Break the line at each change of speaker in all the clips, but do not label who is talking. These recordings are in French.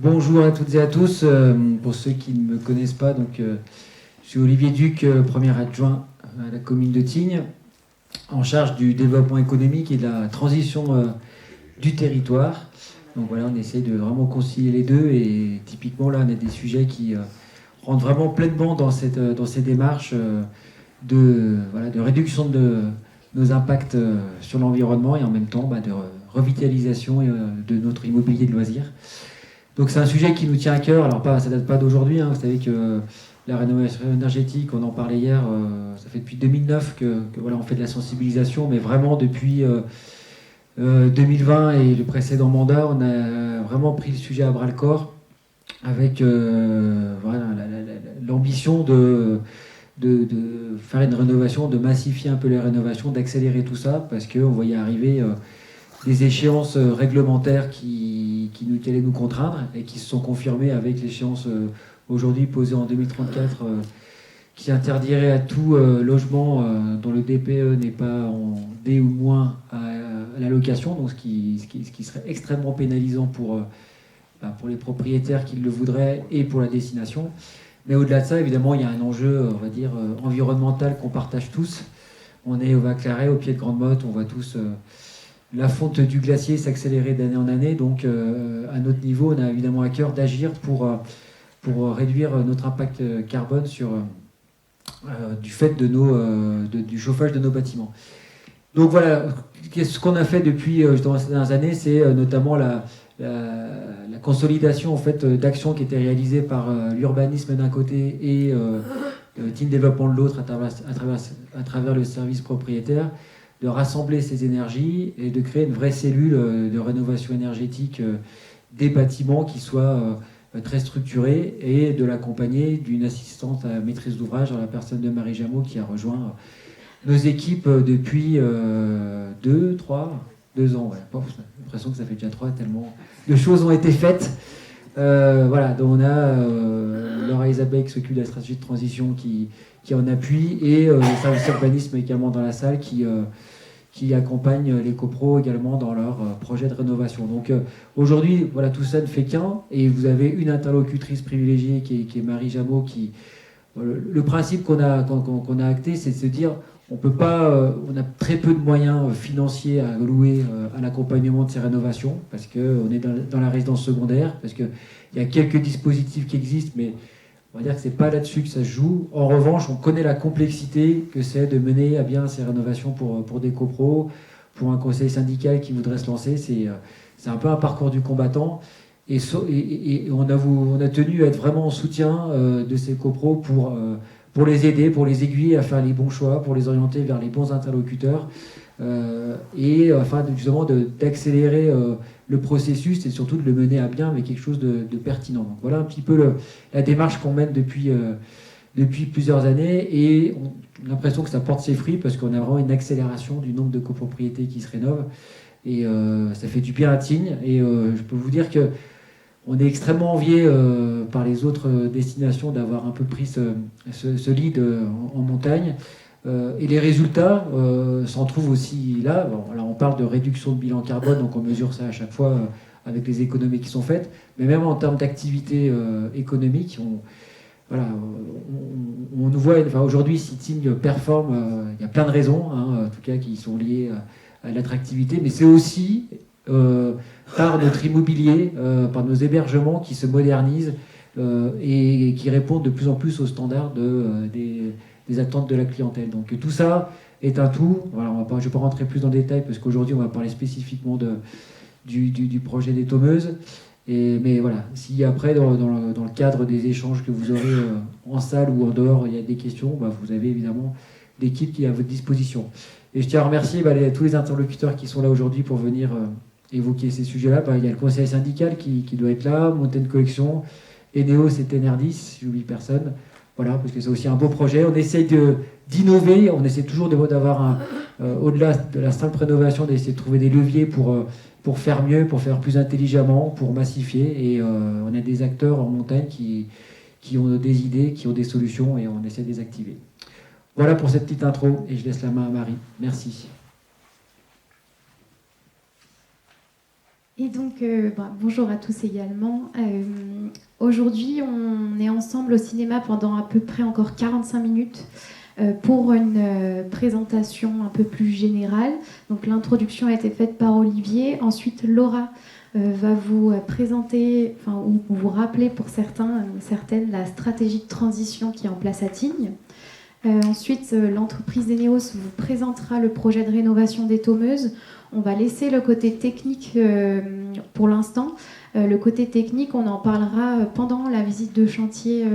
Bonjour à toutes et à tous. Pour ceux qui ne me connaissent pas, je suis Olivier Duc, premier adjoint à la commune de Tignes, en charge du développement économique et de la transition du territoire. Donc voilà, on essaie de vraiment concilier les deux et typiquement là, on a des sujets qui rentrent vraiment pleinement dans ces démarches de réduction de nos impacts sur l'environnement et en même temps de revitalisation de notre immobilier de loisirs. Donc c'est un sujet qui nous tient à cœur. Alors ça date pas d'aujourd'hui. Vous savez que la rénovation énergétique, on en parlait hier, ça fait depuis 2009 que voilà, on fait de la sensibilisation, mais vraiment depuis 2020 et le précédent mandat, on a vraiment pris le sujet à bras le corps avec voilà, l'ambition de faire une rénovation, de massifier un peu les rénovations, d'accélérer tout ça, parce qu'on voyait arriver des échéances réglementaires qui allaient nous contraindre et qui se sont confirmées avec l'échéance aujourd'hui posée en 2034 qui interdirait à tout logement dont le DPE n'est pas en D ou moins à la location, donc ce qui serait extrêmement pénalisant pour les propriétaires qui le voudraient et pour la destination. Mais au-delà de ça, évidemment, il y a un enjeu, on va dire, environnemental qu'on partage tous. On est au Vaclaret, au pied de Grande-Motte, on voit tous la fonte du glacier s'accélérer d'année en année. Donc, à notre niveau, on a évidemment à cœur d'agir pour réduire notre impact carbone du fait du chauffage de nos bâtiments. Donc voilà, ce qu'on a fait depuis dans ces dernières années, c'est notamment la consolidation en fait, d'actions qui étaient réalisées par l'urbanisme d'un côté et Tignes Développement de l'autre à travers le service propriétaire, de rassembler ces énergies et de créer une vraie cellule de rénovation énergétique des bâtiments qui soit très structurée et de l'accompagner d'une assistante à maîtrise d'ouvrage, dans la personne de Marie Jameau qui a rejoint nos équipes depuis 2 ans. Ouais. Bon, j'ai l'impression que ça fait déjà 3 tellement de choses ont été faites. Voilà, donc on a Laura Isabelle qui s'occupe de la stratégie de transition qui en appuie et le service urbanisme également dans la salle qui accompagne les copros également dans leur projet de rénovation. Donc aujourd'hui, voilà, tout ça ne fait qu'un et vous avez une interlocutrice privilégiée qui est Marie Jameau qui... Le principe qu'on a acté, c'est de se dire on a très peu de moyens financiers à allouer à l'accompagnement de ces rénovations parce qu'on est dans la résidence secondaire, parce qu'il y a quelques dispositifs qui existent, mais on va dire que c'est pas là-dessus que ça se joue. En revanche, on connaît la complexité que c'est de mener à bien ces rénovations pour des copros, pour un conseil syndical qui voudrait se lancer. C'est un peu un parcours du combattant. Et on a tenu à être vraiment en soutien de ces copros pour les aider, pour les aiguiller à faire les bons choix, pour les orienter vers les bons interlocuteurs et afin justement d'accélérer le processus et surtout de le mener à bien avec quelque chose de pertinent. Donc voilà un petit peu la démarche qu'on mène depuis plusieurs années et on a l'impression que ça porte ses fruits parce qu'on a vraiment une accélération du nombre de copropriétés qui se rénovent et ça fait du bien à Tignes et je peux vous dire que on est extrêmement envié par les autres destinations d'avoir un peu pris ce lead en montagne. Et les résultats s'en trouvent aussi là. Bon, là, on parle de réduction de bilan carbone, donc on mesure ça à chaque fois avec les économies qui sont faites. Mais même en termes d'activité économique, on nous voit. Enfin, aujourd'hui, si Tignes performe, il y a plein de raisons, en tout cas, qui sont liées à l'attractivité, mais c'est aussi par notre immobilier, par nos hébergements qui se modernisent et qui répondent de plus en plus aux standards des attentes de la clientèle. Donc tout ça est un tout. Voilà, je ne vais pas rentrer plus dans le détail parce qu'aujourd'hui on va parler spécifiquement du projet des Tomeuses. Mais voilà, si après dans le cadre des échanges que vous aurez en salle ou en dehors, il y a des questions, vous avez évidemment l'équipe qui est à votre disposition. Et je tiens à remercier tous les interlocuteurs qui sont là aujourd'hui pour venir évoquer ces sujets-là. Il y a le conseil syndical qui doit être là, Montaigne Collection, Eneos et Tenerdis, si j'oublie personne. Voilà, parce que c'est aussi un beau projet. On essaye d'innover, on essaie toujours d'avoir, au-delà de la simple rénovation, d'essayer de trouver des leviers pour faire mieux, pour faire plus intelligemment, pour massifier. Et on a des acteurs en montagne qui ont des idées, qui ont des solutions, et on essaie de les activer. Voilà pour cette petite intro, et je laisse la main à Marie. Merci.
Et donc, bonjour à tous également. Aujourd'hui, on est ensemble au cinéma pendant à peu près encore 45 minutes pour une présentation un peu plus générale. Donc, l'introduction a été faite par Olivier. Ensuite, Laura va vous présenter, ou vous rappeler pour certains, certaines, la stratégie de transition qui est en place à Tignes. Ensuite, l'entreprise d'Eneos vous présentera le projet de rénovation des Tomeuses. On va laisser le côté technique pour l'instant. Le côté technique, on en parlera pendant la visite de chantier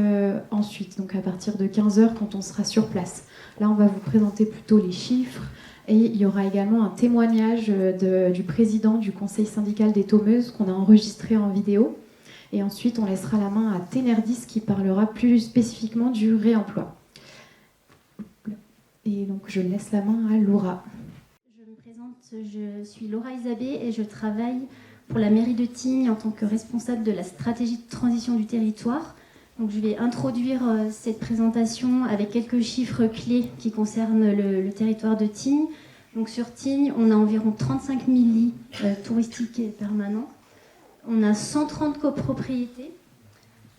ensuite, donc à partir de 15h quand on sera sur place. Là, on va vous présenter plutôt les chiffres et il y aura également un témoignage du président du conseil syndical des Tomeuses qu'on a enregistré en vidéo. Et ensuite, on laissera la main à Ténerdis qui parlera plus spécifiquement du réemploi. Et donc, je laisse la main à Laura.
Je me présente, je suis Laura Isabé et je travaille pour la mairie de Tignes en tant que responsable de la stratégie de transition du territoire. Donc, je vais introduire cette présentation avec quelques chiffres clés qui concernent le territoire de Tignes. Donc, sur Tignes, on a environ 35 000 lits touristiques et permanents. On a 130 copropriétés,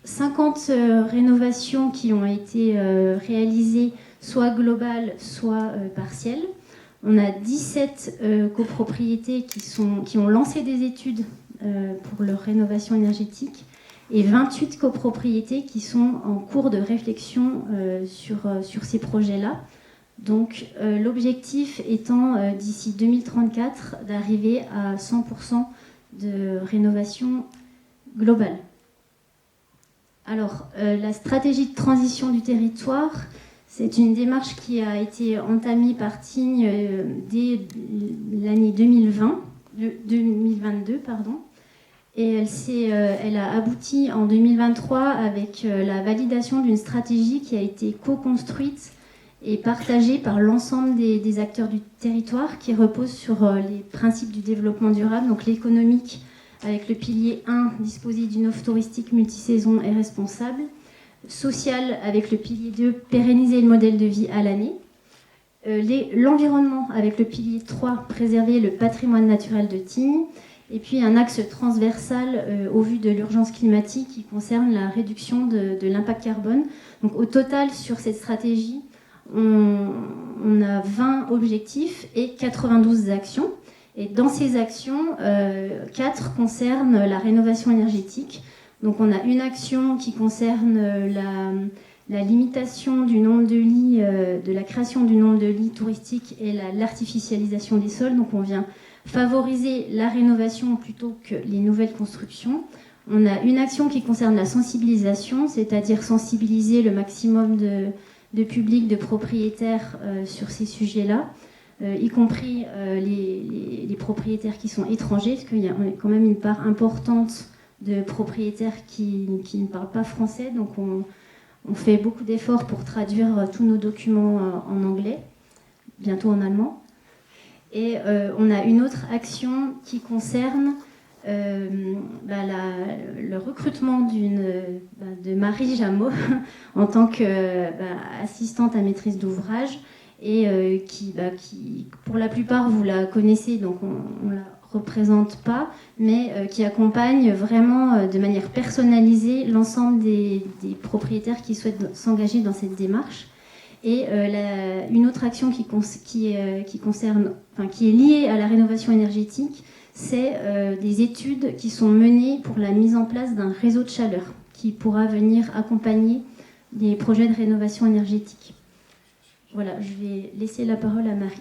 50 rénovations qui ont été réalisées soit globales, soit partielles. On a 17 copropriétés qui ont lancé des études pour leur rénovation énergétique et 28 copropriétés qui sont en cours de réflexion sur ces projets-là. Donc l'objectif étant d'ici 2034 d'arriver à 100% de rénovation globale. Alors la stratégie de transition du territoire, c'est une démarche qui a été entamée par Tignes dès l'année 2022, et elle a abouti en 2023 avec la validation d'une stratégie qui a été co-construite et partagée par l'ensemble des acteurs du territoire, qui repose sur les principes du développement durable, donc l'économique avec le pilier 1, disposer d'une offre touristique multisaison et responsable, social avec le pilier 2, pérenniser le modèle de vie à l'année, l'environnement avec le pilier 3, préserver le patrimoine naturel de Tignes, et puis un axe transversal au vu de l'urgence climatique qui concerne la réduction de l'impact carbone. Donc au total, sur cette stratégie, on a 20 objectifs et 92 actions. Et dans ces actions, 4 concernent la rénovation énergétique. Donc on a une action qui concerne la limitation du nombre de lits, de la création du nombre de lits touristiques et l'artificialisation des sols. Donc on vient favoriser la rénovation plutôt que les nouvelles constructions. On a une action qui concerne la sensibilisation, c'est-à-dire sensibiliser le maximum de public, de propriétaires sur ces sujets-là, y compris les propriétaires qui sont étrangers, parce qu'il y a quand même une part importante de propriétaires qui ne parlent pas français, donc on fait beaucoup d'efforts pour traduire tous nos documents en anglais, bientôt en allemand. Et on a une autre action qui concerne le recrutement de Marie Jameau en tant qu'assistante à maîtrise d'ouvrage, et qui, pour la plupart, vous la connaissez, donc on la représente pas, mais qui accompagne vraiment de manière personnalisée l'ensemble des propriétaires qui souhaitent s'engager dans cette démarche. Et une autre action qui est liée à la rénovation énergétique, c'est des études qui sont menées pour la mise en place d'un réseau de chaleur qui pourra venir accompagner des projets de rénovation énergétique. Voilà, je vais laisser la parole à Marie.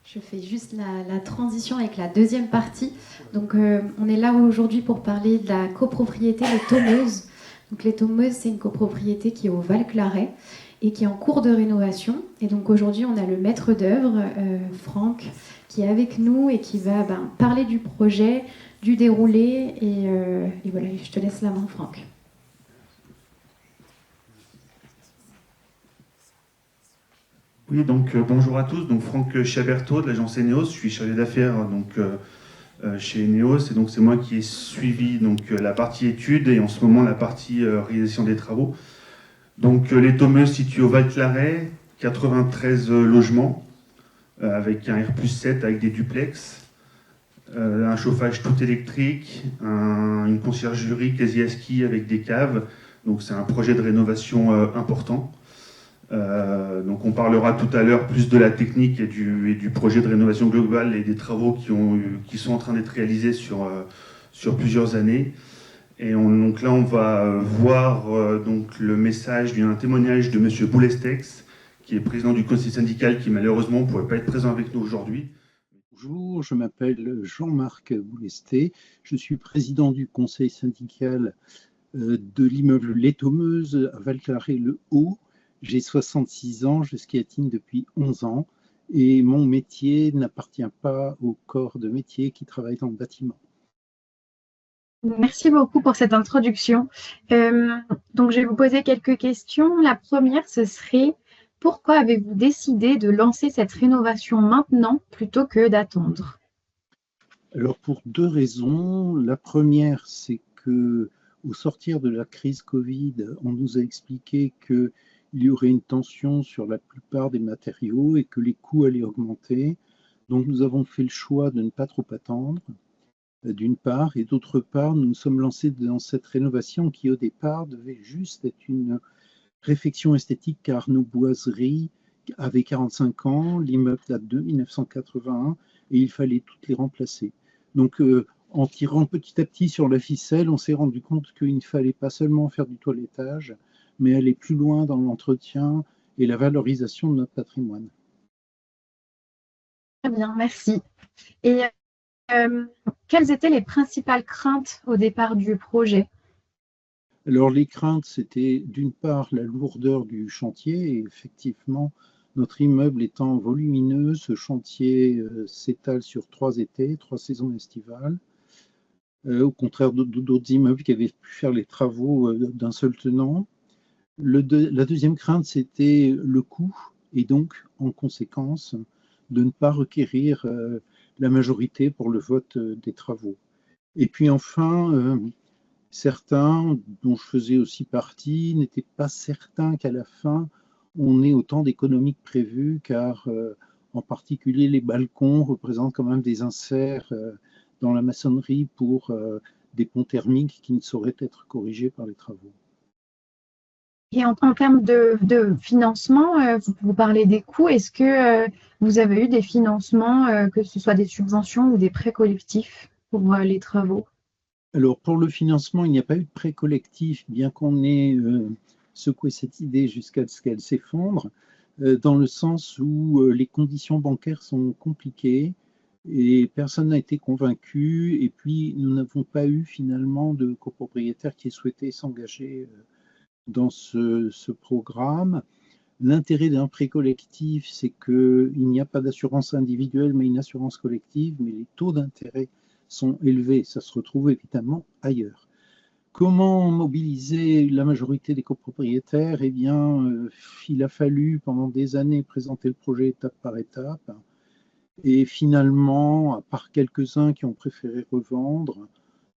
Je fais juste la transition avec la deuxième partie. Donc, on est là aujourd'hui pour parler de la copropriété Les Tomeuses. Donc, Les Tomeuses, c'est une copropriété qui est au Val-Claret et qui est en cours de rénovation. Et donc, aujourd'hui, on a le maître d'œuvre, Franck, qui est avec nous et qui va parler du projet, du déroulé. Et voilà, je te laisse la main, Franck.
Oui, donc bonjour à tous. Donc Franck Chabertot de l'agence Eneos. Je suis chargé d'affaires chez Eneos, et donc c'est moi qui ai suivi la partie études et en ce moment la partie réalisation des travaux. Donc les Tomeuses situées au Val-Claret, 93 logements, avec un R+7 avec des duplex, un chauffage tout électrique, une conciergerie quasi à ski avec des caves. Donc c'est un projet de rénovation important. Donc on parlera tout à l'heure plus de la technique et du projet de rénovation globale et des travaux qui sont en train d'être réalisés sur plusieurs années. Et donc là, on va voir donc le message d'un témoignage de M. Boulestex, qui est président du conseil syndical, qui malheureusement ne pourrait pas être présent avec nous aujourd'hui.
Bonjour, je m'appelle Jean-Marc Boulesté, je suis président du conseil syndical de l'immeuble Les Tomeuses à Val-Claret-le-Haut. J'ai 66 ans, je skiatine depuis 11 ans et mon métier n'appartient pas au corps de métier qui travaille dans le bâtiment.
Merci beaucoup pour cette introduction. Donc, je vais vous poser quelques questions. La première, ce serait pourquoi avez-vous décidé de lancer cette rénovation maintenant plutôt que d'attendre?
Alors, pour deux raisons. La première, c'est que au sortir de la crise Covid, on nous a expliqué qu'il y aurait une tension sur la plupart des matériaux et que les coûts allaient augmenter. Donc, nous avons fait le choix de ne pas trop attendre, d'une part, et d'autre part, nous nous sommes lancés dans cette rénovation qui, au départ, devait juste être une réfection esthétique car nos boiseries avaient 45 ans, l'immeuble date de 1981 et il fallait toutes les remplacer. Donc, en tirant petit à petit sur la ficelle, on s'est rendu compte qu'il ne fallait pas seulement faire du toilettage, mais aller plus loin dans l'entretien et la valorisation de notre patrimoine.
Très bien, merci. Et quelles étaient les principales craintes au départ du projet?
Alors, les craintes, c'était d'une part la lourdeur du chantier. Et effectivement, notre immeuble étant volumineux, ce chantier s'étale sur 3 étés, 3 saisons estivales. Au contraire d'autres immeubles qui avaient pu faire les travaux d'un seul tenant. La deuxième crainte, c'était le coût et donc, en conséquence, de ne pas requérir la majorité pour le vote des travaux. Et puis enfin, certains, dont je faisais aussi partie, n'étaient pas certains qu'à la fin, on ait autant d'économies que prévu, car en particulier les balcons représentent quand même des inserts dans la maçonnerie pour des ponts thermiques qui ne sauraient être corrigés par les travaux.
Et en termes de financement, vous parlez des coûts. Est-ce que vous avez eu des financements, que ce soit des subventions ou des prêts collectifs pour les travaux?
Alors, pour le financement, il n'y a pas eu de prêt collectif, bien qu'on ait secoué cette idée jusqu'à ce qu'elle s'effondre, dans le sens où les conditions bancaires sont compliquées et personne n'a été convaincu. Et puis, nous n'avons pas eu finalement de copropriétaires qui aient souhaité s'engager dans ce programme. L'intérêt d'un prêt collectif, c'est qu'il n'y a pas d'assurance individuelle, mais une assurance collective, mais les taux d'intérêt sont élevés. Ça se retrouve évidemment ailleurs. Comment mobiliser la majorité des copropriétaires? Eh bien, il a fallu pendant des années présenter le projet étape par étape. Et finalement, à part quelques-uns qui ont préféré revendre,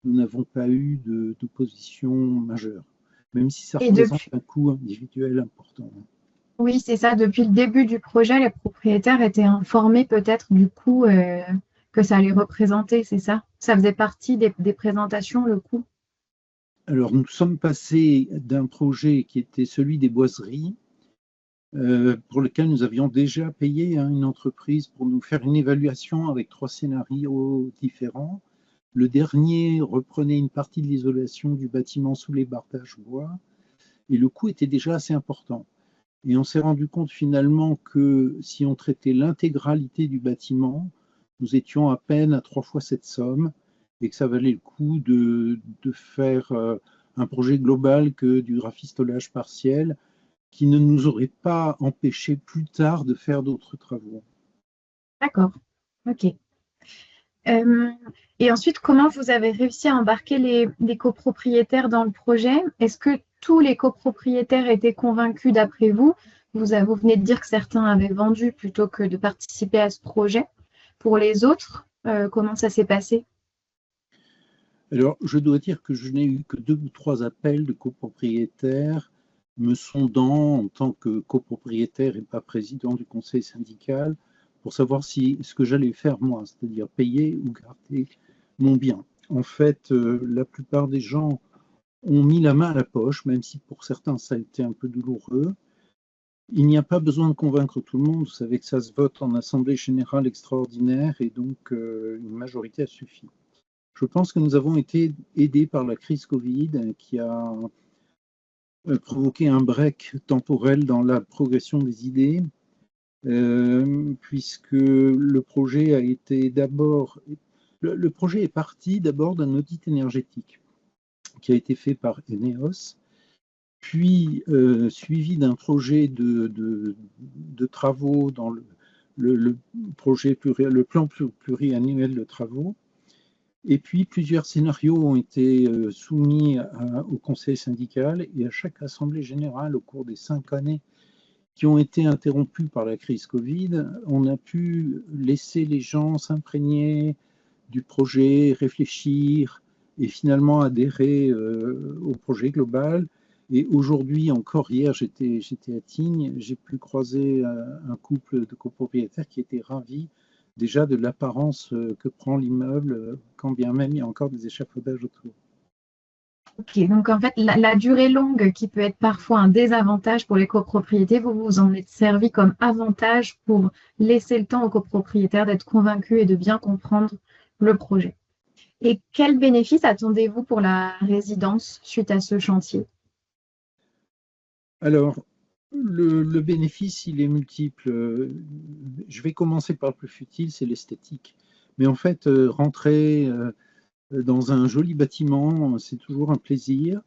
nous n'avons pas eu d'opposition majeure, même si ça représente un coût individuel important.
Oui, c'est ça. Depuis le début du projet, les propriétaires étaient informés peut-être du coût que ça allait représenter, c'est ça? Ça faisait partie des présentations, le coût?
Alors, nous sommes passés d'un projet qui était celui des boiseries, pour lequel nous avions déjà payé une entreprise pour nous faire une évaluation avec 3 scénarios différents. Le dernier reprenait une partie de l'isolation du bâtiment sous les bardages bois, et le coût était déjà assez important. Et on s'est rendu compte finalement que si on traitait l'intégralité du bâtiment, nous étions à peine à 3 fois cette somme et que ça valait le coup de faire un projet global que du rafistolage partiel qui ne nous aurait pas empêché plus tard de faire d'autres travaux.
D'accord, ok. Et ensuite, comment vous avez réussi à embarquer les copropriétaires dans le projet? Est-ce que tous les copropriétaires étaient convaincus d'après vous? Vous venez de dire que certains avaient vendu plutôt que de participer à ce projet. Pour les autres, comment ça s'est passé?
Alors, je dois dire que je n'ai eu que 2 ou 3 appels de copropriétaires me sondant en tant que copropriétaire et pas président du conseil syndical pour savoir si ce que j'allais faire moi, c'est-à-dire payer ou garder mon bien. En fait, la plupart des gens ont mis la main à la poche, même si pour certains ça a été un peu douloureux. Il n'y a pas besoin de convaincre tout le monde. Vous savez que ça se vote en assemblée générale extraordinaire et donc une majorité a suffi. Je pense que nous avons été aidés par la crise Covid qui a provoqué un break temporel dans la progression des idées, puisque le projet a été d'abord... Le projet est parti d'abord d'un audit énergétique qui a été fait par Eneos, puis suivi d'un projet de travaux dans le plan pluriannuel de travaux. Et puis plusieurs scénarios ont été soumis au conseil syndical et à chaque assemblée générale au cours des 5 années qui ont été interrompues par la crise Covid, on a pu laisser les gens s'imprégner du projet, réfléchir et finalement adhérer au projet global. Et aujourd'hui, encore hier, j'étais à Tignes, j'ai pu croiser un couple de copropriétaires qui étaient ravis déjà de l'apparence que prend l'immeuble, quand bien même il y a encore des échafaudages autour.
Ok, donc en fait, la durée longue qui peut être parfois un désavantage pour les copropriétés, vous vous en êtes servi comme avantage pour laisser le temps aux copropriétaires d'être convaincus et de bien comprendre le projet. Et quels bénéfices attendez-vous pour la résidence suite à ce chantier?
Alors, le bénéfice, il est multiple. Je vais commencer par le plus futile, c'est l'esthétique. Mais en fait, rentrer dans un joli bâtiment, c'est toujours un plaisir.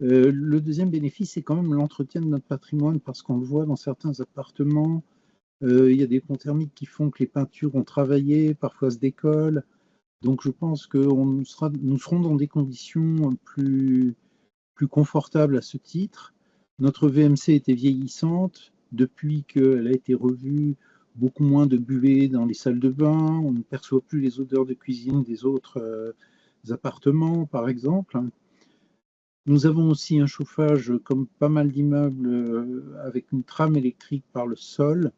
Le deuxième bénéfice, c'est quand même l'entretien de notre patrimoine, parce qu'on le voit dans certains appartements, il y a des ponts thermiques qui font que les peintures ont travaillé, parfois se décollent. Donc je pense que nous serons dans des conditions plus confortables à ce titre. Notre VMC était vieillissante. Depuis qu'elle a été revue, beaucoup moins de buées dans les salles de bain. On ne perçoit plus les odeurs de cuisine des autres appartements, par exemple. Nous avons aussi un chauffage, comme pas mal d'immeubles, avec une trame électrique par le sol.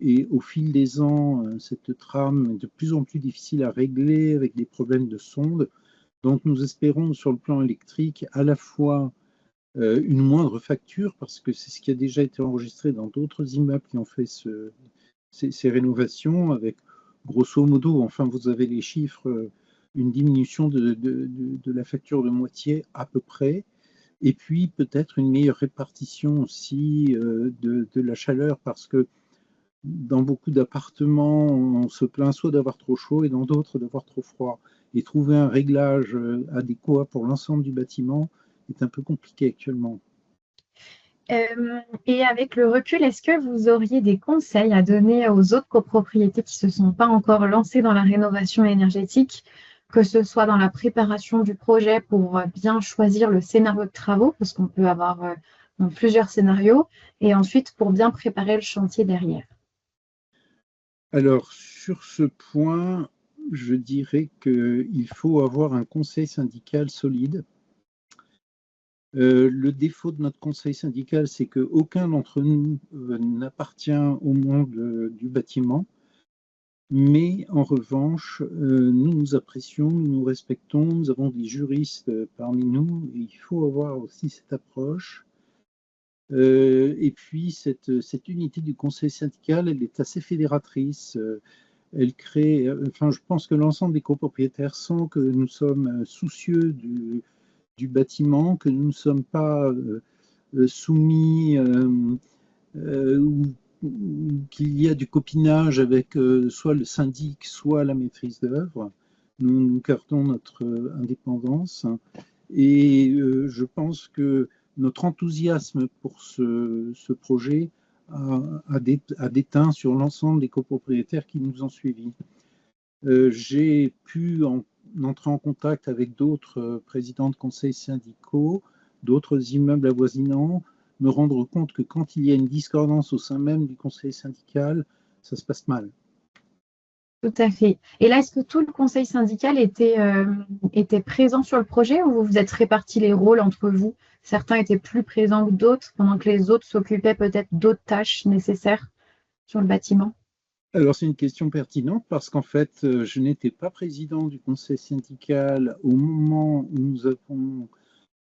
Et au fil des ans, cette trame est de plus en plus difficile à régler avec des problèmes de sonde. Donc nous espérons sur le plan électrique à la fois une moindre facture, parce que c'est ce qui a déjà été enregistré dans d'autres immeubles qui ont fait ces rénovations, avec grosso modo, enfin vous avez les chiffres, une diminution de la facture de moitié à peu près, et puis peut-être une meilleure répartition aussi de la chaleur, parce que dans beaucoup d'appartements, on se plaint soit d'avoir trop chaud et dans d'autres d'avoir trop froid. Et trouver un réglage adéquat pour l'ensemble du bâtiment est un peu compliqué actuellement.
Et avec le recul, est-ce que vous auriez des conseils à donner aux autres copropriétés qui ne se sont pas encore lancées dans la rénovation énergétique, que ce soit dans la préparation du projet pour bien choisir le scénario de travaux, parce qu'on peut avoir plusieurs scénarios, et ensuite pour bien préparer le chantier derrière?
Alors, sur ce point, je dirais qu'il faut avoir un conseil syndical solide. Le défaut de notre conseil syndical, c'est qu'aucun d'entre nous n'appartient au monde du bâtiment, mais en revanche, nous nous apprécions, nous nous respectons, nous avons des juristes parmi nous, et il faut avoir aussi cette approche. Et puis, cette unité du conseil syndical, elle est assez fédératrice. Elle crée, enfin, je pense que l'ensemble des copropriétaires sent que nous sommes soucieux du bâtiment, que nous ne sommes pas soumis ou qu'il y a du copinage avec soit le syndic, soit la maîtrise d'œuvre. Nous gardons notre indépendance. Et je pense que notre enthousiasme pour ce projet a déteint sur l'ensemble des copropriétaires qui nous ont suivis. J'ai pu entrer en contact avec d'autres présidents de conseils syndicaux, d'autres immeubles avoisinants, me rendre compte que quand il y a une discordance au sein même du conseil syndical, ça se passe mal.
Tout à fait. Et là, est-ce que tout le conseil syndical était présent sur le projet, ou vous vous êtes répartis les rôles entre vous? Certains étaient plus présents que d'autres, pendant que les autres s'occupaient peut-être d'autres tâches nécessaires sur le bâtiment?
Alors, c'est une question pertinente parce qu'en fait, je n'étais pas président du conseil syndical au moment où nous avons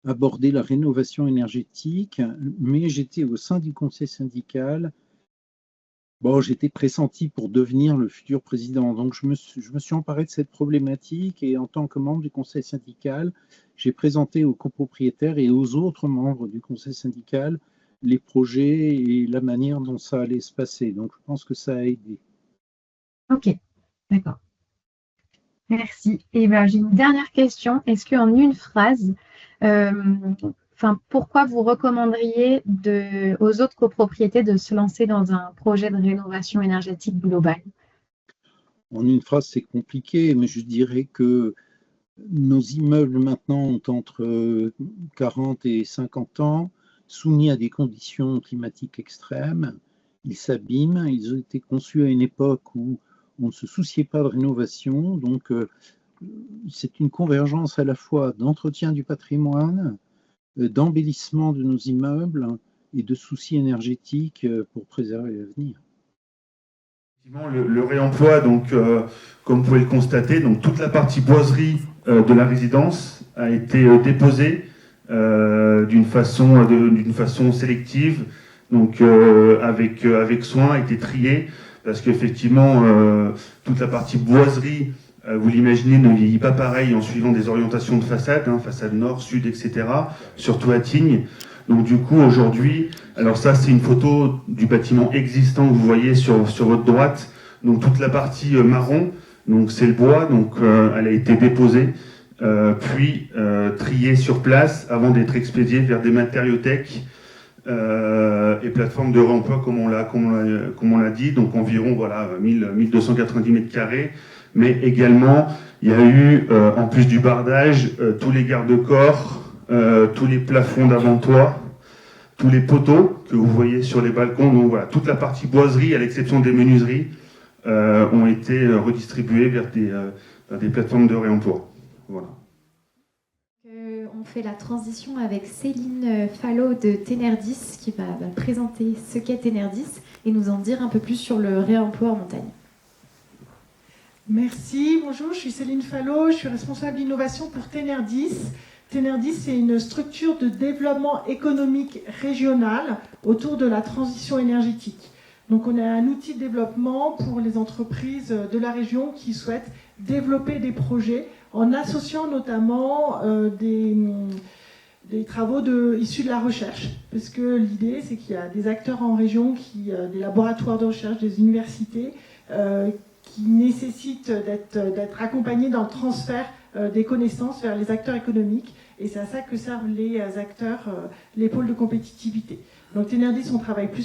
abordé la rénovation énergétique, mais j'étais au sein du conseil syndical. Bon, j'étais pressenti pour devenir le futur président, donc je me suis emparé de cette problématique et en tant que membre du conseil syndical, j'ai présenté aux copropriétaires et aux autres membres du conseil syndical les projets et la manière dont ça allait se passer. Donc, je pense que ça a aidé.
Ok, d'accord. Merci. Et ben, j'ai une dernière question. Est-ce qu'en une phrase, pourquoi vous recommanderiez aux autres copropriétés de se lancer dans un projet de rénovation énergétique globale?
En une phrase, c'est compliqué, mais je dirais que nos immeubles maintenant ont entre 40 et 50 ans, soumis à des conditions climatiques extrêmes. Ils s'abîment, ils ont été conçus à une époque où on ne se souciait pas de rénovation, donc c'est une convergence à la fois d'entretien du patrimoine, d'embellissement de nos immeubles et de soucis énergétiques pour préserver l'avenir.
Le réemploi, donc, comme vous pouvez le constater, donc, toute la partie boiserie de la résidence a été déposée d'une façon sélective, donc avec soin, a été triée, parce qu'effectivement, toute la partie boiserie, vous l'imaginez, ne vieillit pas pareil en suivant des orientations de façade, façade nord, sud, etc., surtout à Tignes. Donc du coup, aujourd'hui, alors ça c'est une photo du bâtiment existant que vous voyez sur votre droite. Donc toute la partie marron, donc c'est le bois, donc elle a été déposée, puis triée sur place avant d'être expédiée vers des matériothèques et plateformes de réemploi comme on l'a dit, donc environ 1290 mètres carrés. Mais également, il y a eu, en plus du bardage, tous les garde-corps, tous les plafonds d'avant-toit, tous les poteaux que vous voyez sur les balcons. Donc voilà, toute la partie boiserie, à l'exception des menuiseries, ont été redistribuées vers des plateformes de réemploi. Voilà.
On fait la transition avec Céline Fallot de Tenerdis qui va présenter ce qu'est Tenerdis et nous en dire un peu plus sur le réemploi en montagne.
Merci, bonjour, je suis Céline Fallot, je suis responsable d'innovation pour Tenerdis. Tenerdis, c'est une structure de développement économique régional autour de la transition énergétique. Donc on a un outil de développement pour les entreprises de la région qui souhaitent développer des projets en associant notamment des travaux issus de la recherche. Parce que l'idée, c'est qu'il y a des acteurs en région, des laboratoires de recherche, des universités, qui nécessitent d'être accompagnés dans le transfert des connaissances vers les acteurs économiques. Et c'est à ça que servent les acteurs, les pôles de compétitivité. Donc Tenerdis, on travaille plus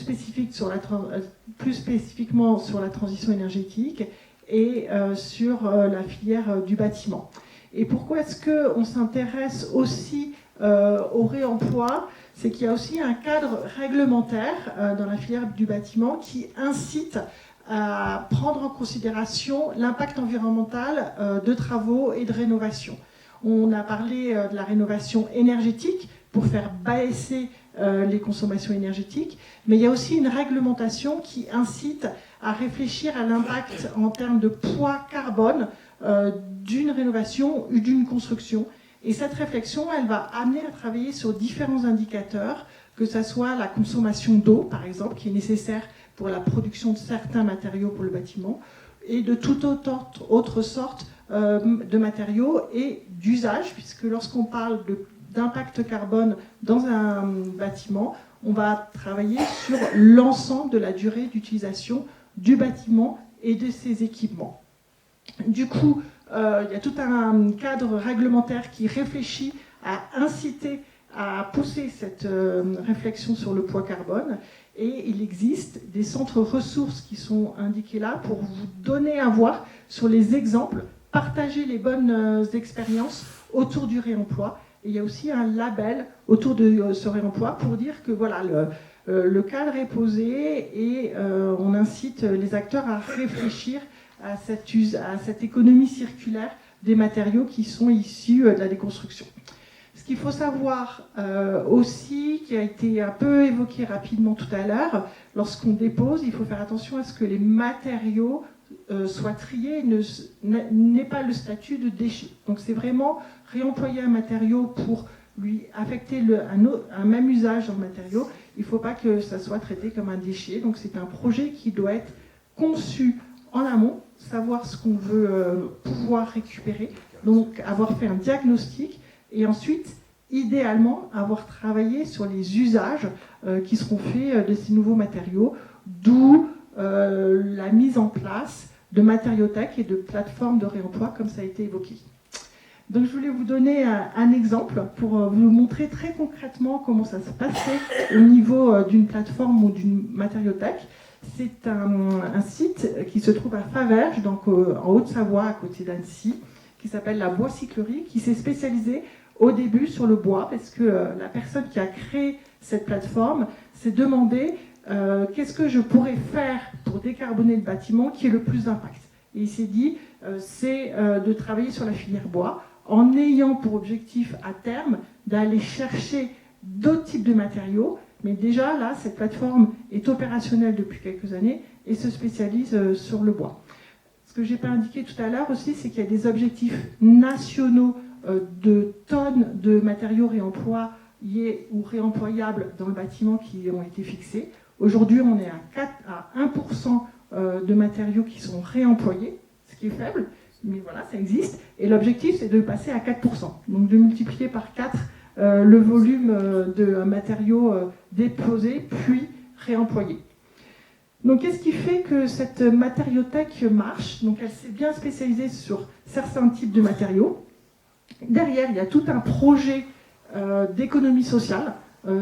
spécifiquement sur la transition énergétique et sur la filière du bâtiment. Et pourquoi est-ce qu'on s'intéresse aussi au réemploi? C'est qu'il y a aussi un cadre réglementaire dans la filière du bâtiment qui incite à prendre en considération l'impact environnemental de travaux et de rénovation. On a parlé de la rénovation énergétique pour faire baisser les consommations énergétiques, mais il y a aussi une réglementation qui incite à réfléchir à l'impact en termes de poids carbone d'une rénovation ou d'une construction. Et cette réflexion, elle va amener à travailler sur différents indicateurs, que ce soit la consommation d'eau, par exemple, qui est nécessaire pour la production de certains matériaux pour le bâtiment, et de toute autre sorte de matériaux et d'usage, puisque lorsqu'on parle d'impact carbone dans un bâtiment, on va travailler sur l'ensemble de la durée d'utilisation du bâtiment et de ses équipements. Du coup, il y a tout un cadre réglementaire qui réfléchit à inciter à pousser cette réflexion sur le poids carbone. Et il existe des centres ressources qui sont indiqués là pour vous donner à voir sur les exemples, partager les bonnes expériences autour du réemploi. Et il y a aussi un label autour de ce réemploi pour dire que voilà, le cadre est posé et on incite les acteurs à réfléchir à cette économie circulaire des matériaux qui sont issus de la déconstruction. Ce qu'il faut savoir aussi, qui a été un peu évoqué rapidement tout à l'heure, lorsqu'on dépose, il faut faire attention à ce que les matériaux soient triés et n'aient pas le statut de déchet. Donc c'est vraiment réemployer un matériau pour lui affecter un même usage dans le matériau. Il ne faut pas que ça soit traité comme un déchet. Donc c'est un projet qui doit être conçu en amont, savoir ce qu'on veut pouvoir récupérer, donc avoir fait un diagnostic et ensuite, idéalement, avoir travaillé sur les usages qui seront faits de ces nouveaux matériaux, d'où la mise en place de matériothèques et de plateformes de réemploi, comme ça a été évoqué. Donc je voulais vous donner un exemple pour vous montrer très concrètement comment ça se passait au niveau d'une plateforme ou d'une matériothèque. C'est un site qui se trouve à Faverges, donc en Haute-Savoie, à côté d'Annecy, qui s'appelle la Boiscyclerie, qui s'est spécialisée au début sur le bois, parce que la personne qui a créé cette plateforme s'est demandé qu'est-ce que je pourrais faire pour décarboner le bâtiment qui ait le plus d'impact. Et il s'est dit, c'est de travailler sur la filière bois, en ayant pour objectif à terme d'aller chercher d'autres types de matériaux. Mais déjà, là, cette plateforme est opérationnelle depuis quelques années et se spécialise sur le bois. Ce que je n'ai pas indiqué tout à l'heure aussi, c'est qu'il y a des objectifs nationaux de tonnes de matériaux réemployés ou réemployables dans le bâtiment qui ont été fixés. Aujourd'hui, on est à 1% de matériaux qui sont réemployés, ce qui est faible, mais voilà, ça existe. Et l'objectif, c'est de passer à 4%, donc de multiplier par 4 le volume de matériaux déposés puis réemployés. Donc, qu'est-ce qui fait que cette matériothèque marche? Donc, elle s'est bien spécialisée sur certains types de matériaux. Derrière, il y a tout un projet d'économie sociale.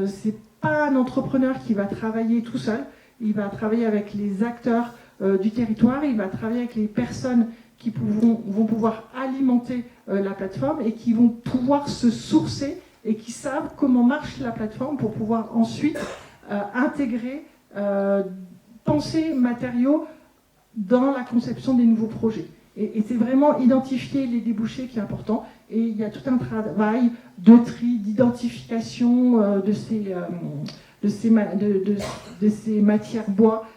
C'est pas un entrepreneur qui va travailler tout seul. Il va travailler avec les acteurs du territoire. Il va travailler avec les personnes qui vont pouvoir alimenter la plateforme et qui vont pouvoir se sourcer et qui savent comment marche la plateforme pour pouvoir ensuite intégrer, penser matériaux dans la conception des nouveaux projets. Et c'est vraiment identifier les débouchés qui est important. Et il y a tout un travail de tri, d'identification de ces matières bois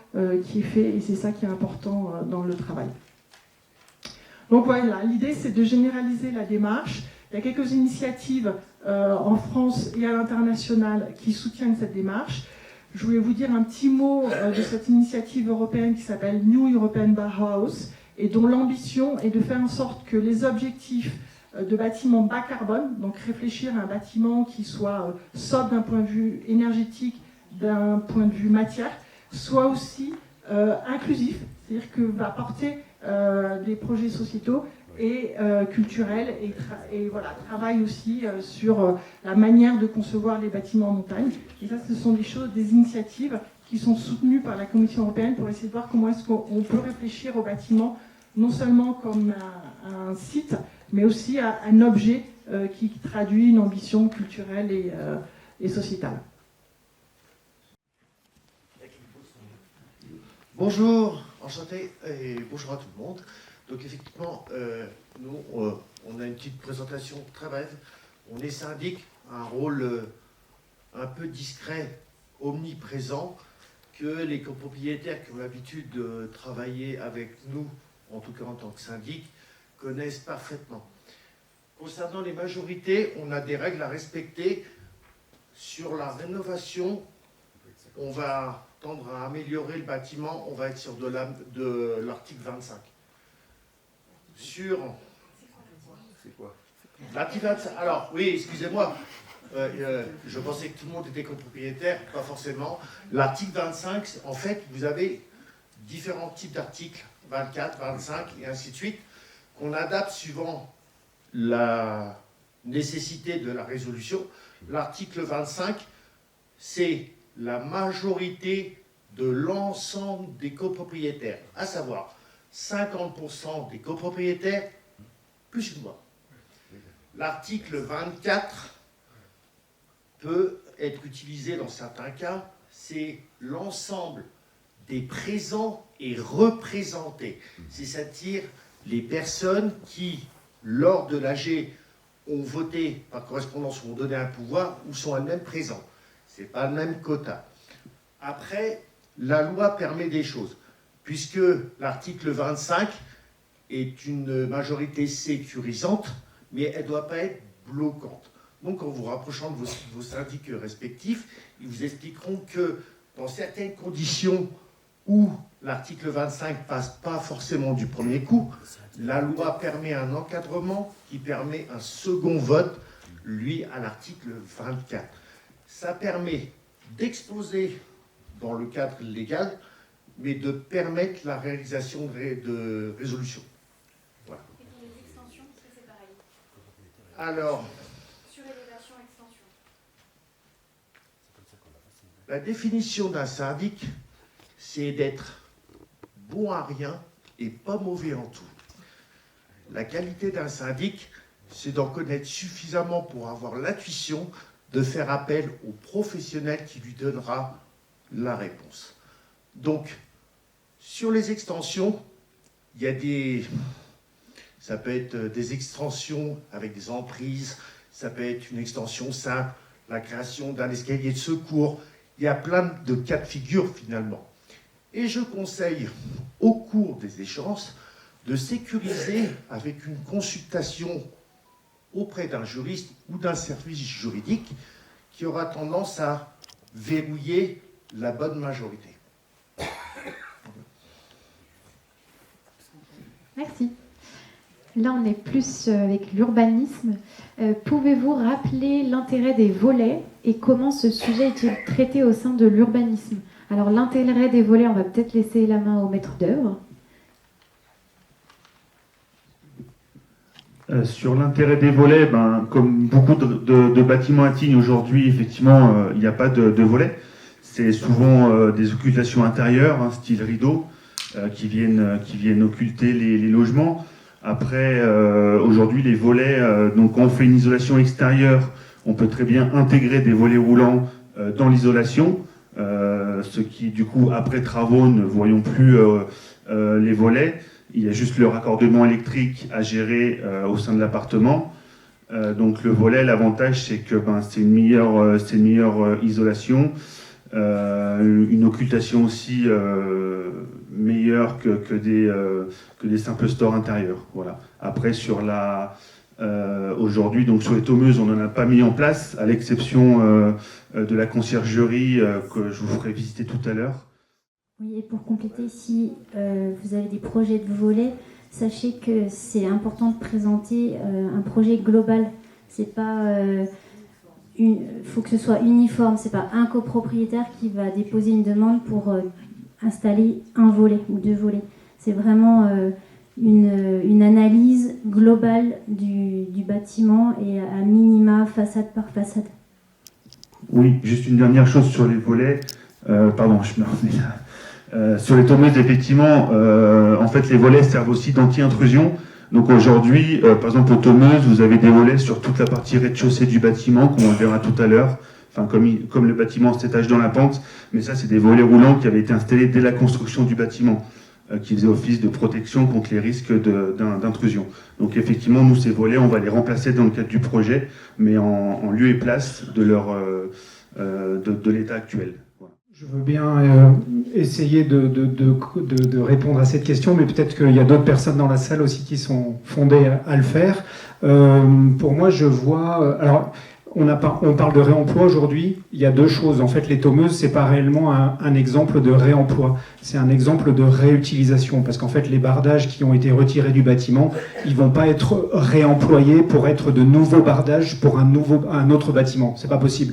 qui est fait. Et c'est ça qui est important dans le travail. Donc voilà, l'idée c'est de généraliser la démarche. Il y a quelques initiatives en France et à l'international qui soutiennent cette démarche. Je voulais vous dire un petit mot de cette initiative européenne qui s'appelle New European Bauhaus et dont l'ambition est de faire en sorte que les objectifs de bâtiments bas carbone, donc réfléchir à un bâtiment qui soit sobre d'un point de vue énergétique, d'un point de vue matière, soit aussi inclusif, c'est-à-dire que va porter des projets sociétaux et culturels et voilà, travaille aussi sur la manière de concevoir les bâtiments en montagne. Et ça, ce sont des choses, des initiatives qui sont soutenues par la Commission européenne pour essayer de voir comment est-ce qu'on peut réfléchir au bâtiment non seulement comme un site, mais aussi à un objet qui traduit une ambition culturelle et sociétale.
Bonjour, enchanté et bonjour à tout le monde. Donc effectivement, nous, on a une petite présentation très brève. On est syndic, un rôle un peu discret, omniprésent, que les copropriétaires qui ont l'habitude de travailler avec nous, en tout cas en tant que syndic, connaissent parfaitement. Concernant les majorités, on a des règles à respecter. Sur la rénovation, on va tendre à améliorer le bâtiment, on va être sur de l'article 25. Sur... C'est quoi l'article 25. Alors, oui, excusez-moi, je pensais que tout le monde était copropriétaire, pas forcément. L'article 25, en fait, vous avez différents types d'articles, 24, 25 et ainsi de suite, qu'on adapte suivant la nécessité de la résolution. L'article 25, c'est la majorité de l'ensemble des copropriétaires, à savoir 50% des copropriétaires, plus une voix. L'article 24 peut être utilisé dans certains cas, c'est l'ensemble des présents et représentés, c'est-à-dire les personnes qui, lors de l'AG, ont voté par correspondance ou ont donné un pouvoir ou sont elles-mêmes présents. Ce n'est pas le même quota. Après, la loi permet des choses, puisque l'article 25 est une majorité sécurisante, mais elle ne doit pas être bloquante. Donc, en vous rapprochant de vos syndics respectifs, ils vous expliqueront que dans certaines conditions où l'article 25 passe pas forcément du premier coup, la loi permet un encadrement qui permet un second vote, lui, à l'article 24. Ça permet d'exposer dans le cadre légal, mais de permettre la réalisation de résolutions. Voilà.
Et pour les extensions, c'est pareil.
Alors,
Surélévation, extension.
la définition d'un syndic, c'est d'être bon à rien et pas mauvais en tout. La qualité d'un syndic, c'est d'en connaître suffisamment pour avoir l'intuition de faire appel au professionnel qui lui donnera la réponse. Donc, sur les extensions, il y a ça peut être des extensions avec des emprises, ça peut être une extension simple, la création d'un escalier de secours. Il y a plein de cas de figure finalement. Et je conseille, au cours des échéances, de sécuriser avec une consultation auprès d'un juriste ou d'un service juridique qui aura tendance à verrouiller la bonne majorité.
Merci. Là, on est plus avec l'urbanisme. Pouvez-vous rappeler l'intérêt des volets et comment ce sujet est-il traité au sein de l'urbanisme? Alors, l'intérêt des volets, on va peut-être laisser la main au maître d'œuvre.
Sur l'intérêt des volets, comme beaucoup de bâtiments à Tignes aujourd'hui, effectivement, il n'y a pas de volets. C'est souvent des occultations intérieures, style rideau, qui viennent occulter les logements. Après, aujourd'hui, les volets, donc quand on fait une isolation extérieure, on peut très bien intégrer des volets roulants dans l'isolation, ce qui, du coup, après travaux, ne voyons plus les volets. Il y a juste le raccordement électrique à gérer au sein de l'appartement. Donc le volet, l'avantage, c'est que c'est une meilleure isolation, une occultation aussi meilleure que des simples stores intérieurs. Voilà. Après, aujourd'hui, donc sur les tomeuses, on n'en a pas mis en place, à l'exception de la conciergerie que je vous ferai visiter tout à l'heure.
Oui, et pour compléter, si vous avez des projets de volets, sachez que c'est important de présenter un projet global. C'est pas, faut que ce soit uniforme. C'est pas un copropriétaire qui va déposer une demande pour installer un volet ou deux volets. C'est vraiment une analyse globale du bâtiment et à minima façade par façade.
Oui, juste une dernière chose sur les volets. Pardon, je me remets là. Sur les tomeuses, effectivement, en fait, les volets servent aussi d'anti-intrusion. Donc aujourd'hui, par exemple, aux tomeuses, vous avez des volets sur toute la partie rez-de-chaussée du bâtiment, comme on le verra tout à l'heure, enfin, comme le bâtiment s'étage dans la pente. Mais ça, c'est des volets roulants qui avaient été installés dès la construction du bâtiment, qui faisaient office de protection contre les risques d'intrusion. Donc effectivement, nous, ces volets, on va les remplacer dans le cadre du projet, mais en lieu et place de l'état actuel.
Je veux bien essayer de répondre à cette question, mais peut-être qu'il y a d'autres personnes dans la salle aussi qui sont fondées à le faire. Pour moi, je vois... alors, on parle de réemploi aujourd'hui. Il y a deux choses. En fait, les tomeuses, c'est pas réellement un exemple de réemploi. C'est un exemple de réutilisation. Parce qu'en fait, les bardages qui ont été retirés du bâtiment, ils vont pas être réemployés pour être de nouveaux bardages pour un autre bâtiment. C'est pas possible.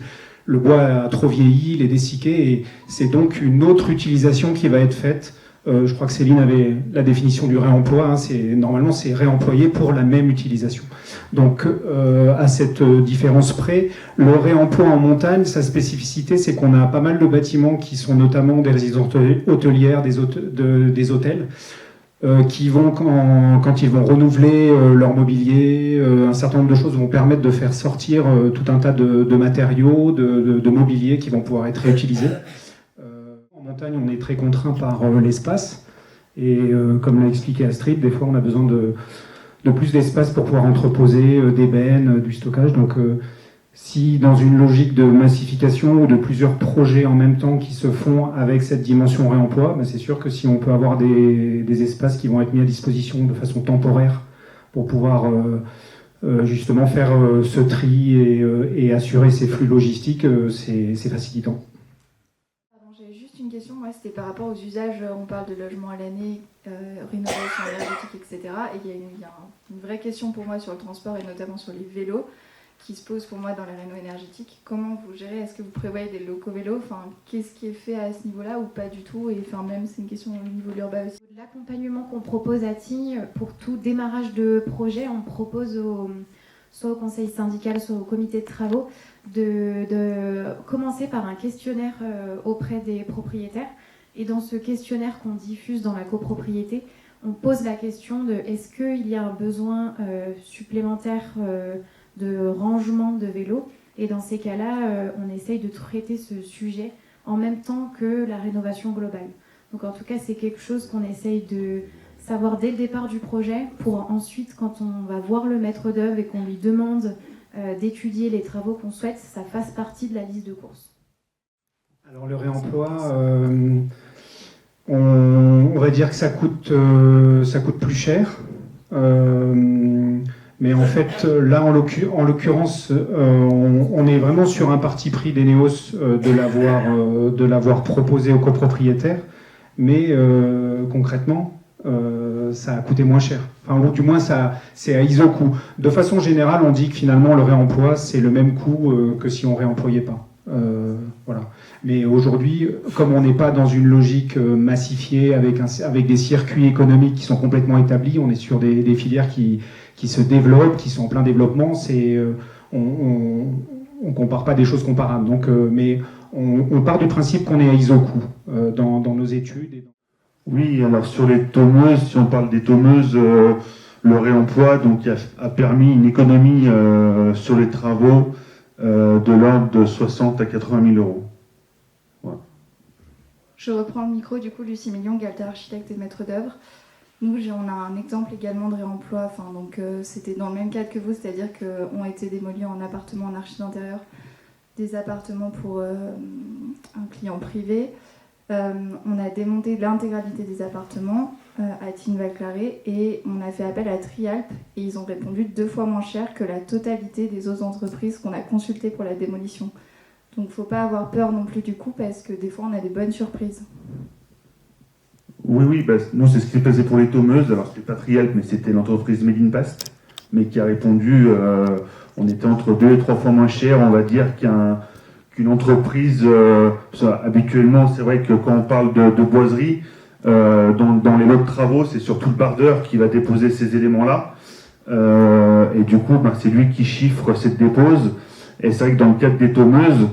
Le bois a trop vieilli, il est dessicqué, et c'est donc une autre utilisation qui va être faite. Je crois que Céline avait la définition du réemploi. Normalement, c'est réemployé pour la même utilisation. Donc, à cette différence près, le réemploi en montagne, sa spécificité, c'est qu'on a pas mal de bâtiments qui sont notamment des résidences hôtelières, des hôtels, qui vont, quand ils vont renouveler leur mobilier, un certain nombre de choses vont permettre de faire sortir tout un tas de matériaux, de mobilier qui vont pouvoir être réutilisés. En montagne, on est très contraint par l'espace, et comme l'a expliqué Astrid, des fois on a besoin de plus d'espace pour pouvoir entreposer des bennes, du stockage. Donc si dans une logique de massification ou de plusieurs projets en même temps qui se font avec cette dimension réemploi, ben c'est sûr que si on peut avoir des espaces qui vont être mis à disposition de façon temporaire pour pouvoir justement faire ce tri et assurer ces flux logistiques, c'est facilitant.
J'ai juste une question, moi c'était par rapport aux usages, on parle de logement à l'année, rénovation énergétique, etc. Et il y a une vraie question pour moi sur le transport et notamment sur les vélos qui se pose pour moi dans les rénaux énergétiques. Comment vous gérez? Est-ce que vous prévoyez des locaux vélos? Enfin, qu'est-ce qui est fait à ce niveau-là ou pas du tout? Et enfin, même c'est une question au niveau de l'urbain aussi.
L'accompagnement qu'on propose à Tignes, pour tout démarrage de projet, on propose soit au conseil syndical, soit au comité de travaux, de commencer par un questionnaire auprès des propriétaires. Et dans ce questionnaire qu'on diffuse dans la copropriété, on pose la question de est-ce qu'il y a un besoin supplémentaire de rangement de vélos. Et dans ces cas-là, on essaye de traiter ce sujet en même temps que la rénovation globale. Donc en tout cas, c'est quelque chose qu'on essaye de savoir dès le départ du projet pour ensuite, quand on va voir le maître d'œuvre et qu'on lui demande d'étudier les travaux qu'on souhaite, ça fasse partie de la liste de courses.
Alors le réemploi, on va dire que ça coûte plus cher. Mais en fait, là, en l'occurrence, on est vraiment sur un parti pris d'Eneos de l'avoir proposé aux copropriétaires, mais concrètement, ça a coûté moins cher. Enfin, ou du moins, c'est à iso-coût. De façon générale, on dit que finalement, le réemploi, c'est le même coût que si on réemployait pas. Voilà. Mais aujourd'hui, comme on n'est pas dans une logique massifiée avec des circuits économiques qui sont complètement établis, on est sur des filières qui se développent, qui sont en plein développement. On compare pas des choses comparables. Donc, mais on part du principe qu'on est à iso-coût dans nos études.
Oui, alors sur les tômeuses, si on parle des tômeuses, le réemploi a permis une économie sur les travaux de l'ordre de 60 à 80 000 euros. Voilà.
Je reprends le micro, du coup, Lucie Million, Galta Architecte et maître d'œuvre. Nous, on a un exemple également de réemploi. C'était dans le même cadre que vous, c'est-à-dire qu'ont été démolis en appartements en archi d'intérieur des appartements pour un client privé. On a démonté l'intégralité des appartements à Tignes-Val-Claret et on a fait appel à Trialp et ils ont répondu 2 fois moins cher que la totalité des autres entreprises qu'on a consultées pour la démolition. Donc il ne faut pas avoir peur non plus du coup parce que des fois on a des bonnes surprises.
Oui, nous c'est ce qui s'est passé pour les tômeuses. Alors c'était pas Trialp, mais c'était l'entreprise Made in Past, mais qui a répondu, on était entre 2 et 3 fois moins cher, on va dire, qu'une entreprise. Habituellement, c'est vrai que quand on parle de boiserie, dans les lots de travaux, c'est surtout le bardeur qui va déposer ces éléments-là. Et du coup, c'est lui qui chiffre cette dépose. Et c'est vrai que dans le cadre des tômeuses,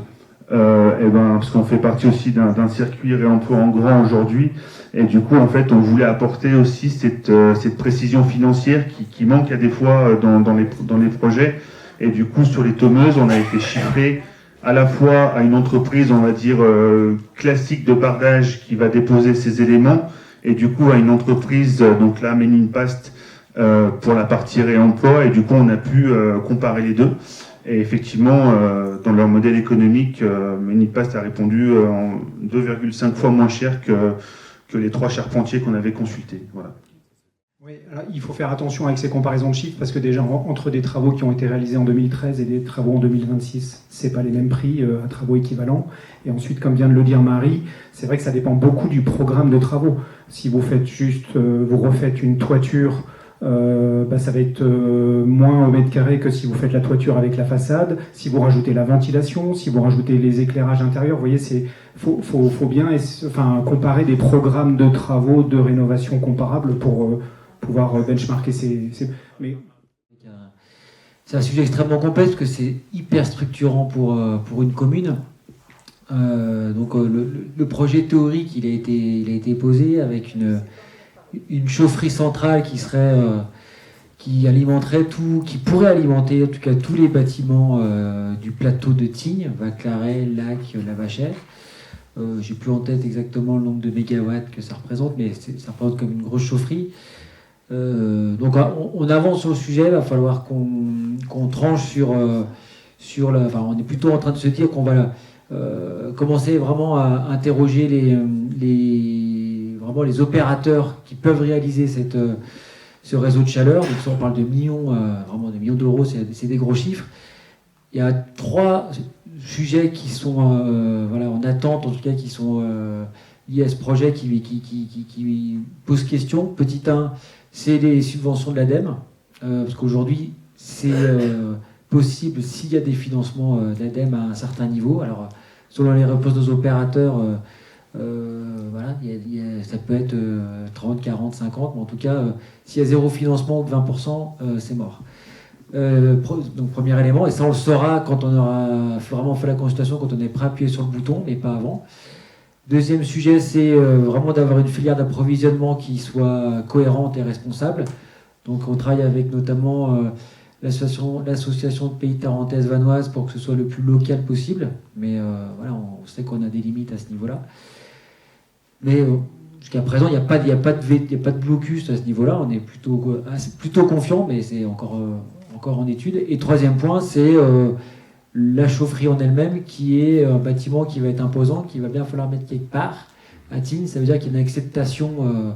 parce qu'on fait partie aussi d'un circuit réemploi en grand aujourd'hui, et du coup, en fait, on voulait apporter aussi cette précision financière qui manque à des fois dans les projets. Et du coup, sur les tômeuses, on a été chiffré à la fois à une entreprise, on va dire, classique de bardage qui va déposer ces éléments, et du coup à une entreprise, donc là, Made in Past, pour la partie réemploi, et du coup on a pu comparer les deux. Et effectivement, dans leur modèle économique, Made in Past a répondu en 2,5 fois moins cher que les 3 charpentiers qu'on avait consultés. Voilà.
Oui, alors, il faut faire attention avec ces comparaisons de chiffres parce que déjà entre des travaux qui ont été réalisés en 2013 et des travaux en 2026, c'est pas les mêmes prix à travaux équivalents. Et ensuite, comme vient de le dire Marie, c'est vrai que ça dépend beaucoup du programme de travaux. Si vous faites vous refaites une toiture, ça va être moins au mètre carré que si vous faites la toiture avec la façade. Si vous rajoutez la ventilation, si vous rajoutez les éclairages intérieurs, vous voyez, faut bien comparer des programmes de travaux de rénovation comparables pour pouvoir benchmarker mais
c'est un sujet extrêmement complexe parce que c'est hyper structurant pour une commune. Le projet théorique, il a été posé avec une chaufferie centrale qui alimenterait qui pourrait alimenter en tout cas tous les bâtiments du plateau de Tignes, Val-Claret, Lac, La Vachette. J'ai plus en tête exactement le nombre de mégawatts que ça représente, mais ça représente comme une grosse chaufferie. Donc on avance sur le sujet, il va falloir qu'on tranche sur la... Enfin, on est plutôt en train de se dire qu'on va commencer vraiment à interroger vraiment les opérateurs qui peuvent réaliser ce réseau de chaleur. Donc ça, on parle de millions, vraiment de millions d'euros, c'est des gros chiffres. Il y a 3 sujets qui sont en attente, en tout cas qui sont liés à ce projet qui posent question. Petit 1, c'est les subventions de l'ADEME, parce qu'aujourd'hui, c'est possible s'il y a des financements d'ADEME à un certain niveau. Alors, selon les réponses des opérateurs, ça peut être 30, 40, 50, mais en tout cas, s'il y a 0 financement ou 20%, c'est mort. Donc premier élément, et ça on le saura quand on aura vraiment fait la consultation, quand on est prêt à appuyer sur le bouton, mais pas avant. Deuxième sujet, c'est vraiment d'avoir une filière d'approvisionnement qui soit cohérente et responsable. Donc on travaille avec notamment l'association de pays tarentaise vanoise pour que ce soit le plus local possible, mais on sait qu'on a des limites à ce niveau-là. Mais jusqu'à présent, il n'y a pas de blocus à ce niveau-là, on est plutôt confiant, mais c'est encore en étude. Et troisième point, c'est la chaufferie en elle-même, qui est un bâtiment qui va être imposant, qu'il va bien falloir mettre quelque part à Tignes. Ça veut dire qu'il y a une acceptation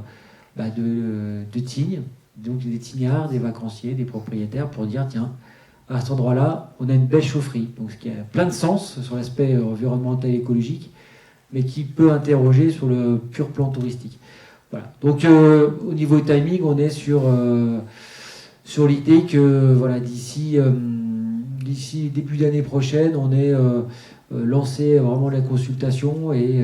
de Tignes, donc des tignards, des vacanciers, des propriétaires, pour dire, tiens, à cet endroit-là, on a une belle chaufferie. Donc ce qui a plein de sens sur l'aspect environnemental et écologique, mais qui peut interroger sur le pur plan touristique. Voilà. Donc au niveau timing, on est sur l'idée que d'ici début d'année prochaine, on ait lancé vraiment la consultation et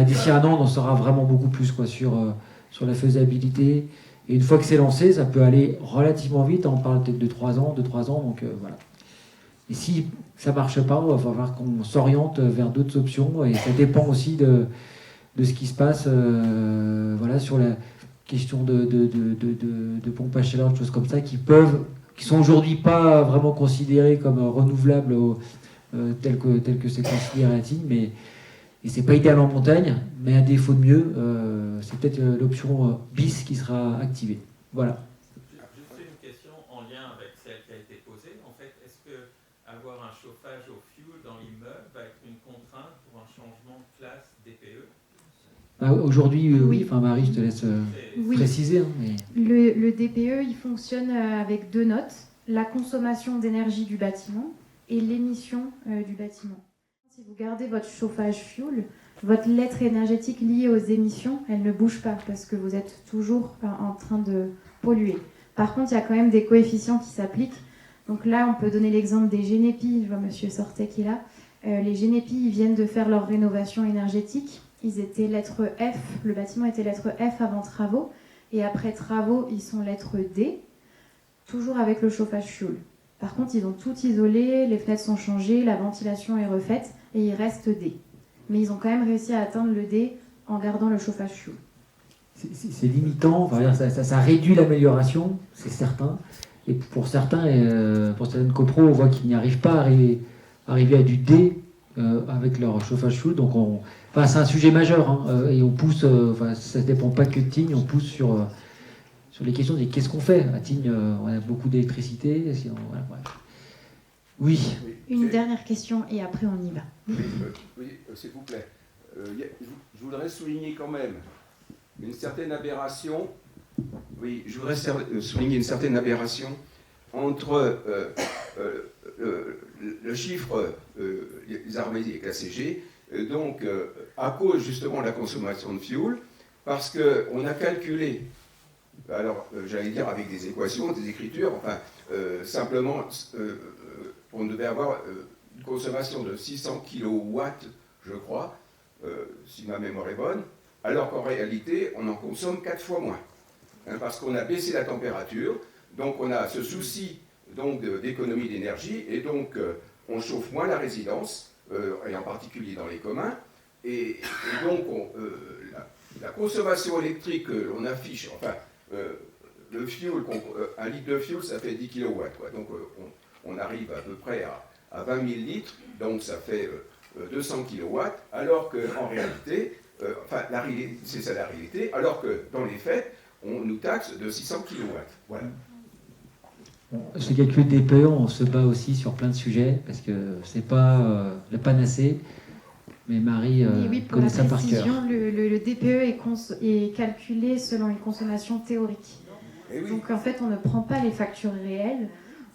d'ici un an, on en saura vraiment beaucoup plus sur la faisabilité. Et une fois que c'est lancé, ça peut aller relativement vite. On parle peut-être de 3 ans, donc voilà. Et si ça ne marche pas, il va falloir qu'on s'oriente vers d'autres options. Et ça dépend aussi de ce qui se passe sur la question de pompes à chaleur, de choses comme ça, qui sont aujourd'hui pas vraiment considérées comme renouvelables tel que c'est considéré à Tignes, et c'est pas idéal en montagne, mais à défaut de mieux, c'est peut-être l'option bis qui sera activée. Voilà.
Juste une question en lien avec celle qui a été posée. En fait, est-ce que avoir un chauffage au fuel dans l'immeuble va être une contrainte pour un changement de classe DPE?
Aujourd'hui, oui. Enfin, Marie, je te laisse préciser. Mais...
Le DPE, il fonctionne avec 2 notes, la consommation d'énergie du bâtiment et l'émission du bâtiment. Si vous gardez votre chauffage fuel, votre lettre énergétique liée aux émissions, elle ne bouge pas parce que vous êtes toujours en train de polluer. Par contre, il y a quand même des coefficients qui s'appliquent. Donc là, on peut donner l'exemple des Génépi. Je vois monsieur Sortet qui est là. Les Génépi, ils viennent de faire leur rénovation énergétique. Ils étaient lettre F, le bâtiment était lettre F avant travaux, et après travaux, ils sont lettre D, toujours avec le chauffage fuel. Par contre, ils ont tout isolé, les fenêtres sont changées, la ventilation est refaite, et il reste D. Mais ils ont quand même réussi à atteindre le D en gardant le chauffage fuel.
C'est limitant, enfin, ça réduit l'amélioration, c'est certain. Et pour certaines copros, on voit qu'ils n'y arrivent pas à arriver à du D avec leur chauffage fuel. Donc c'est un sujet majeur, et on pousse, ça ne dépend pas que de Tignes, on pousse sur les questions de qu'est-ce qu'on fait. À Tignes, on a beaucoup d'électricité. Oui.
Une dernière question et après on y va.
Oui, s'il vous plaît. Je voudrais souligner quand même une certaine aberration. Oui, je voudrais souligner une certaine aberration entre le chiffre les armées et classé G, donc à cause justement de la consommation de fuel, parce qu'on a calculé, alors j'allais dire avec des équations, des écritures, enfin simplement on devait avoir une consommation de 600 kW, je crois, si ma mémoire est bonne, alors qu'en réalité on en consomme 4 fois moins, parce qu'on a baissé la température, donc on a ce souci donc d'économie d'énergie, et donc on chauffe moins la résidence, et en particulier dans les communs, et donc la consommation électrique que l'on affiche, enfin le fuel, 1 litre de fuel ça fait 10 kW, quoi. Donc on arrive à peu près à 20 000 litres, donc ça fait 200 kW, alors qu'en réalité, c'est ça la réalité, alors que dans les faits, on nous taxe de 600 kW. Voilà.
Ce calcul DPE, on se bat aussi sur plein de sujets, parce que c'est pas la panacée, mais Marie
oui, pour
connaît
la
ça par cœur.
précision, le DPE est calculé selon une consommation théorique.
Oui.
Donc en fait, on ne prend pas les factures réelles.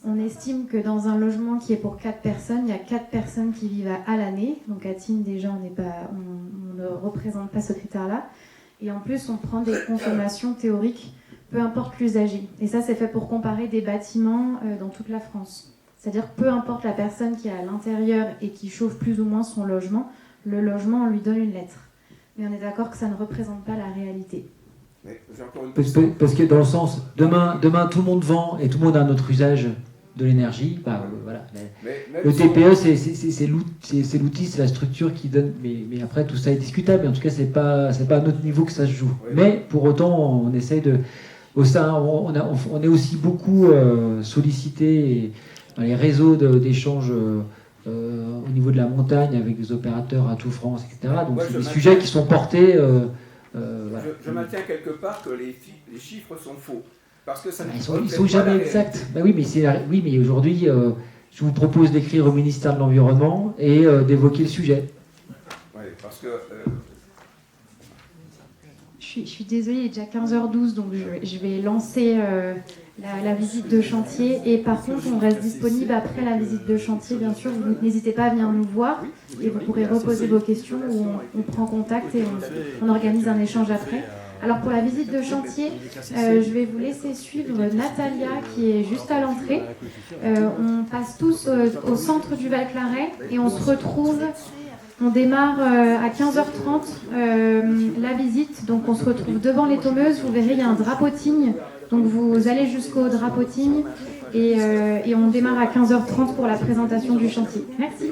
On estime que dans un logement qui est pour 4 personnes, il y a 4 personnes qui vivent à l'année. Donc à Tignes, déjà, on ne représente pas ce critère-là. Et en plus, on prend des consommations théoriques, peu importe l'usager. Et ça, c'est fait pour comparer des bâtiments dans toute la France. C'est-à-dire, peu importe la personne qui est à l'intérieur et qui chauffe plus ou moins son logement, le logement, on lui donne une lettre. Mais on est d'accord que ça ne représente pas la réalité.
Mais j'ai encore une
Parce que dans le sens, demain, tout le monde vend et tout le monde a un autre usage de l'énergie. Bah, voilà. Le TPE, c'est l'outil, c'est la structure qui donne. Mais après, tout ça est discutable. Mais en tout cas, c'est pas à notre niveau que ça se joue.
Oui.
Mais pour autant, on essaye de. Au sein, on est aussi beaucoup sollicité dans les réseaux d'échange au niveau de la montagne avec des opérateurs à tout France, etc. Donc,
Ouais,
c'est des sujets qui sont portés.
Voilà. Je maintiens quelque part que les chiffres sont faux. Parce que ça
ils sont jamais exacts. Bah oui, mais aujourd'hui, je vous propose d'écrire au ministère de l'Environnement et d'évoquer le sujet.
Oui, parce que...
Je suis désolée, il est déjà 15h12, donc je vais lancer la visite de chantier. Et par contre, on reste disponible après la visite de chantier, bien sûr. Vous n'hésitez pas à venir nous voir et vous pourrez reposer vos questions ou on prend contact et on organise un échange après. Alors pour la visite de chantier, je vais vous laisser suivre Natalia qui est juste à l'entrée. On passe tous au centre du Val-Claret et on se retrouve... On démarre à 15h30 la visite, donc on se retrouve devant les Tomeuses. Vous verrez, il y a un drapeau Tignes, donc vous allez jusqu'au drapeau Tignes et on démarre à 15h30 pour la présentation du chantier. Merci.